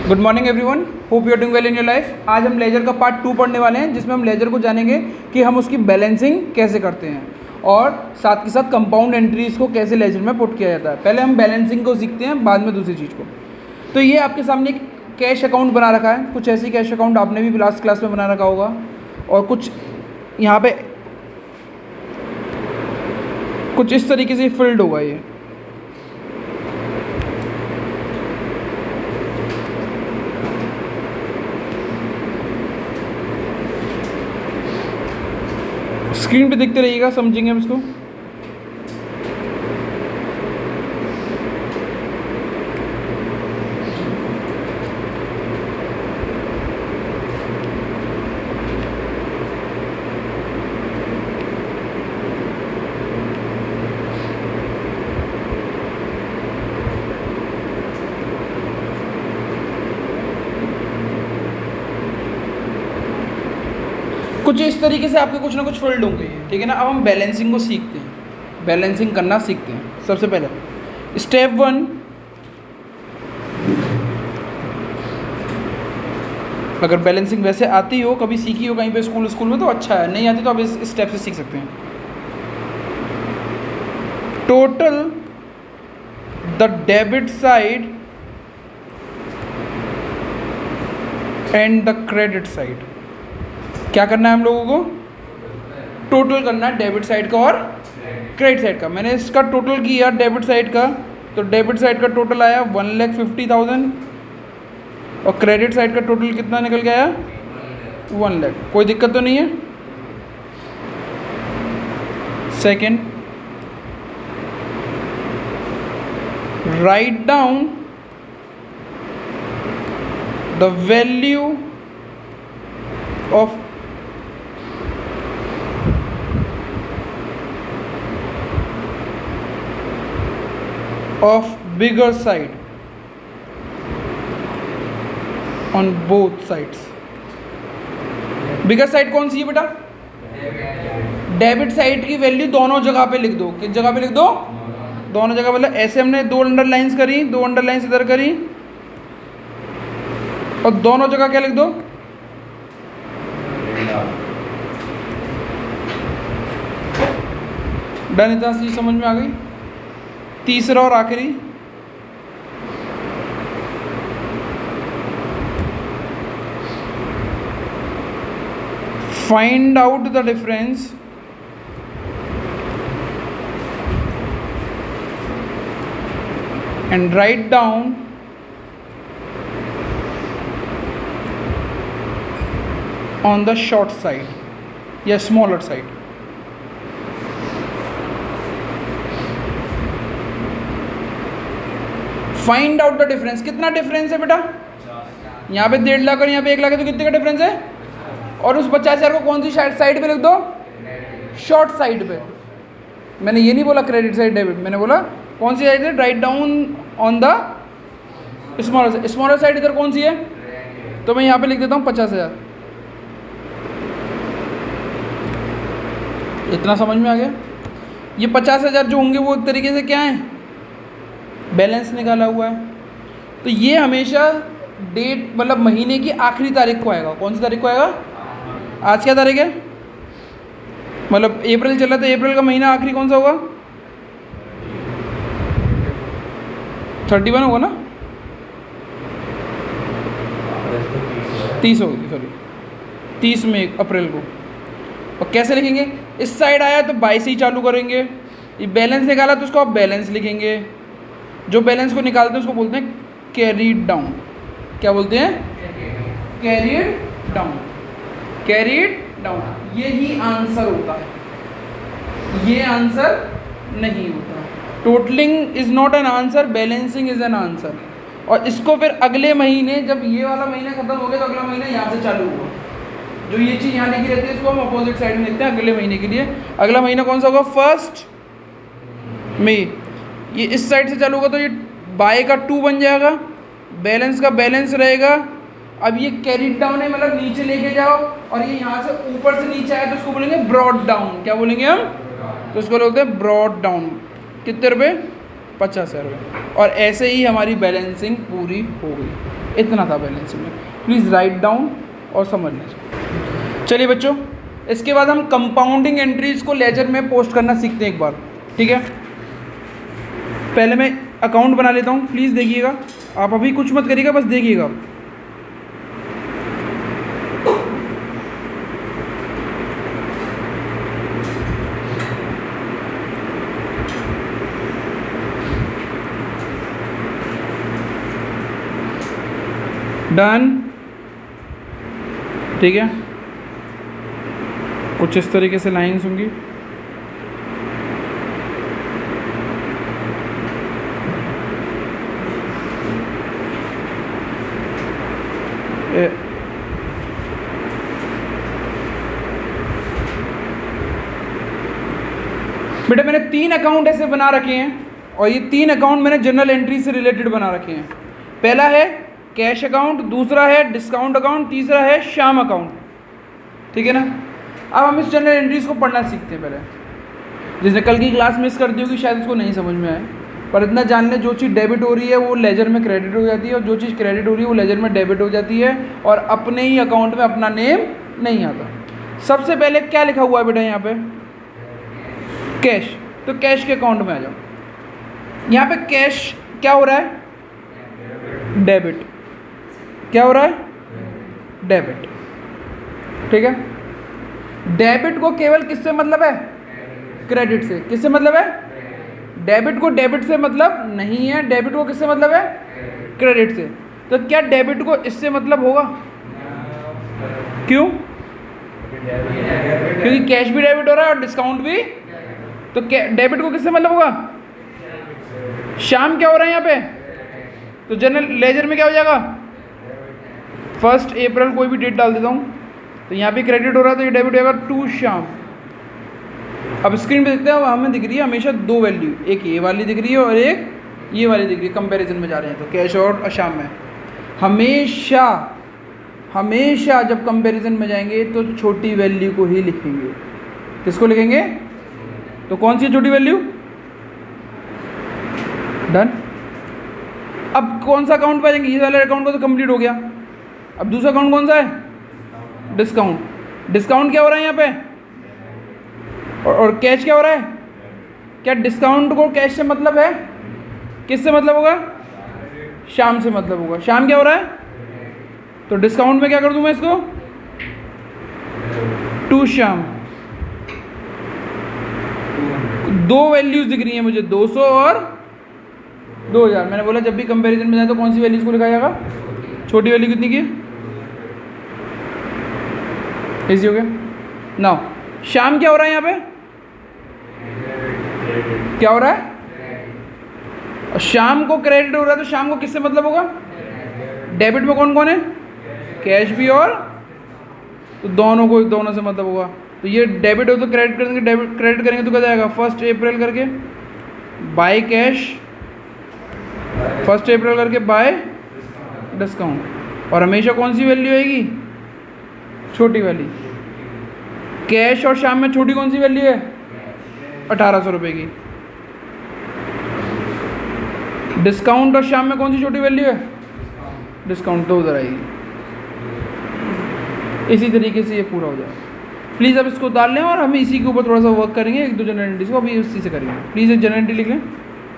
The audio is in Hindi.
Good morning everyone, hope you are doing well in your life. आज हम लेजर का पार्ट 2 पढ़ने वाले हैं, जिसमें हम लेजर को जानेंगे कि हम उसकी बैलेंसिंग कैसे करते हैं और साथ के साथ कंपाउंड एंट्रीज को कैसे लेजर में पुट किया जाता है। पहले हम बैलेंसिंग को सीखते हैं, बाद में दूसरी चीज़ को। तो ये आपके सामने एक कैश अकाउंट बना रखा है, कुछ ऐसी कैश अकाउंट आपने भी लास्ट क्लास में बना रखा होगा, और कुछ यहाँ पे कुछ इस तरीके से फिल्ड होगा। ये स्क्रीन पे देखते रहिएगा, समझेंगे हम इसको। कुछ इस तरीके से आपके कुछ ना कुछ फील्ड होंगे, ठीक है ना। अब हम बैलेंसिंग को सीखते हैं, बैलेंसिंग करना सीखते हैं। सबसे पहले स्टेप 1, अगर बैलेंसिंग वैसे आती हो, कभी सीखी हो कहीं पे स्कूल में, तो अच्छा है। नहीं आती तो आप इस स्टेप से सीख सकते हैं। Total the debit side and the credit side. क्या करना है हम लोगों को? टोटल करना है डेबिट साइड का और क्रेडिट साइड का। मैंने इसका टोटल किया डेबिट साइड का, तो डेबिट साइड का टोटल आया 1,50,000 और क्रेडिट साइड का टोटल कितना निकल के आया? 1 लाख। कोई दिक्कत तो नहीं है? Second, write down the value of bigger side on both sides। Bigger side कौन सी है बेटा? डेबिट साइड की वैल्यू दोनों जगह पे लिख दो। किस जगह पे लिख दो? दोनों जगह। मतलब ऐसे हमने 2 अंडरलाइंस करी, 2 अंडरलाइंस इधर करी, और दोनों जगह क्या लिख दो? डन। इतना चीज समझ में आ गई। तीसरा और आखिरी, find out the difference and write down on the short side या smaller side. Find out the difference. कितना डिफरेंस है बेटा? यहाँ पे 1.5 लाख और यहाँ पे 1 लाख है, तो कितने का डिफरेंस है? और उस 50,000 को कौन सी साइड पे लिख दो? शॉर्ट साइड पे। मैंने ये नहीं बोला क्रेडिट साइड डेबिट, मैंने बोला कौन सी साइड है? Right down on the smaller side. Smaller side इधर कौन सी है? तो मैं यहाँ पे लिख देता हूँ 50,000। इतना समझ में आ गया? ये 50,000 जो होंगे वो एक तरीके से क्या है? बैलेंस निकाला हुआ है। तो ये हमेशा डेट, मतलब महीने की आखिरी तारीख को आएगा। कौन सी तारीख को आएगा? आज क्या तारीख है? मतलब अप्रैल चला, तो अप्रैल का महीना आखिरी कौन सा होगा? 31 होगा ना? 30 होगी, सॉरी 30 में अप्रैल को। और कैसे लिखेंगे? इस साइड आया तो 22 से ही चालू करेंगे। ये बैलेंस निकाला तो उसको आप बैलेंस लिखेंगे। जो बैलेंस को निकालते हैं उसको बोलते हैं कैरीड डाउन। क्या बोलते हैं? Carried down. Carried down. यही आंसर होता है, ये आंसर नहीं होता। Totalling is not an answer, balancing is an answer. और इसको फिर अगले महीने, जब ये वाला महीना खत्म हो गया तो अगला महीना यहाँ से चालू होगा। जो ये चीज़ यहाँ लिखी रहती है इसको हम अपोजिट साइड में लिखते हैं अगले महीने के लिए। अगला महीना कौन सा होगा? 1 मई। ये इस साइड से चालू होगा तो ये बाय का 2 बन जाएगा, बैलेंस का बैलेंस रहेगा। अब ये कैरीड डाउन है, मतलब नीचे लेके जाओ, और ये यहाँ से ऊपर से नीचे आया तो उसको बोलेंगे ब्रॉड डाउन। क्या बोलेंगे हम? तो उसको बोलते हैं ब्रॉड डाउन। कितने रुपए? 50,000 रुपये। और ऐसे ही हमारी बैलेंसिंग पूरी हो गई। इतना था बैलेंसिंग में। प्लीज़ राइट डाउन और समझ लें। चलिए बच्चों, इसके बाद हम कंपाउंडिंग एंट्रीज को लेजर में पोस्ट करना सीखते हैं एक बार, ठीक है। पहले मैं अकाउंट बना लेता हूँ, प्लीज़ देखिएगा। आप अभी कुछ मत करिएगा, बस देखिएगा। डन, ठीक है। कुछ इस तरीके से लाइंस होंगी। बेटा मैंने 3 अकाउंट ऐसे बना रखे हैं, और ये 3 अकाउंट मैंने जनरल एंट्री से रिलेटेड बना रखे हैं। पहला है कैश अकाउंट, दूसरा है डिस्काउंट अकाउंट, तीसरा है श्याम अकाउंट, ठीक है ना। अब हम इस जनरल एंट्रीज को पढ़ना सीखते हैं। पहले जिसने कल की क्लास मिस कर दी होगी शायद उसको नहीं समझ में आए, पर इतना जान लें जो चीज़ डेबिट हो रही है वो लेजर में क्रेडिट हो जाती है, और जो चीज़ क्रेडिट हो रही है वो लेजर में डेबिट हो जाती है, और अपने ही अकाउंट में अपना नेम नहीं आता। सबसे पहले क्या लिखा हुआ है बेटा यहाँ पे? कैश। तो कैश के अकाउंट में आ जाओ। यहाँ पे कैश क्या हो रहा है? डेबिट। क्या हो रहा है? डेबिट, ठीक है। डेबिट को केवल किससे मतलब है? क्रेडिट से। किससे मतलब है? डेबिट को डेबिट से मतलब नहीं है। डेबिट को किससे मतलब है? क्रेडिट से। तो क्या डेबिट को इससे मतलब होगा? क्यों? क्योंकि कैश भी डेबिट हो रहा है और डिस्काउंट भी। तो डेबिट को किससे मतलब होगा? श्याम क्या हो रहा है यहाँ पे? तो जनरल लेजर में क्या हो जाएगा? 1 अप्रैल कोई भी डेट डाल देता हूँ, तो यहाँ पे क्रेडिट हो रहा है तो ये डेबिट होगा टू श्याम। अब स्क्रीन पे देखते हैं, हमें दिख रही है हमेशा 2 वैल्यू, एक ये वाली दिख रही है और एक ये वाली दिख रही है। कंपैरिजन में जा रहे हैं तो कैश और श्याम में हमेशा हमेशा जब कंपैरिजन में जाएंगे तो छोटी वैल्यू को ही लिखेंगे। किसको लिखेंगे? तो कौन सी छोटी वैल्यू? डन। अब कौन सा अकाउंट पे जाएंगे? ये वाले अकाउंट को तो कंप्लीट हो गया। अब दूसरा अकाउंट कौन सा है? डिस्काउंट। डिस्काउंट क्या हो रहा है यहाँ पे? और कैश क्या हो रहा है? क्या डिस्काउंट को कैश से मतलब है? किससे मतलब होगा? श्याम से मतलब होगा। श्याम क्या हो रहा है? तो डिस्काउंट में क्या कर दूं मैं इसको? टू श्याम। 2 वैल्यूज दिख रही हैं मुझे, 200 और 2000। मैंने बोला जब भी कंपैरिजन में जाए तो कौन सी वैल्यूज को लिखा जाएगा? छोटी वैल्यू कितनी की है? इजी हो गया। नाउ श्याम क्या हो रहा है यहाँ पे? क्या हो रहा है? और श्याम को क्रेडिट हो रहा है तो श्याम को किससे मतलब होगा? डेबिट में कौन कौन है? कैश भी और, तो दोनों से मतलब होगा। तो ये डेबिट हो तो क्रेडिट करेंगे, डेबिट क्रेडिट करेंगे तो क्या जाएगा? 1 अप्रैल करके बाय कैश, 1 अप्रैल करके बाय डिस्काउंट। और हमेशा कौन सी वैल्यू आएगी? छोटी वाली। कैश और श्याम में छोटी कौन सी वैल्यू है? 1800 रुपये की। डिस्काउंट और श्याम में कौन सी छोटी वैल्यू है? डिस्काउंट। तो उधर आएगी। इसी तरीके से ये पूरा हो जाएगा। प्लीज़ अब इसको उतार लें और हम इसी के ऊपर थोड़ा सा वर्क करेंगे। 1-2 जनरल एंट्रीज को अभी उसी से करेंगे। प्लीज़ एक जनरल एंट्री लिख लें।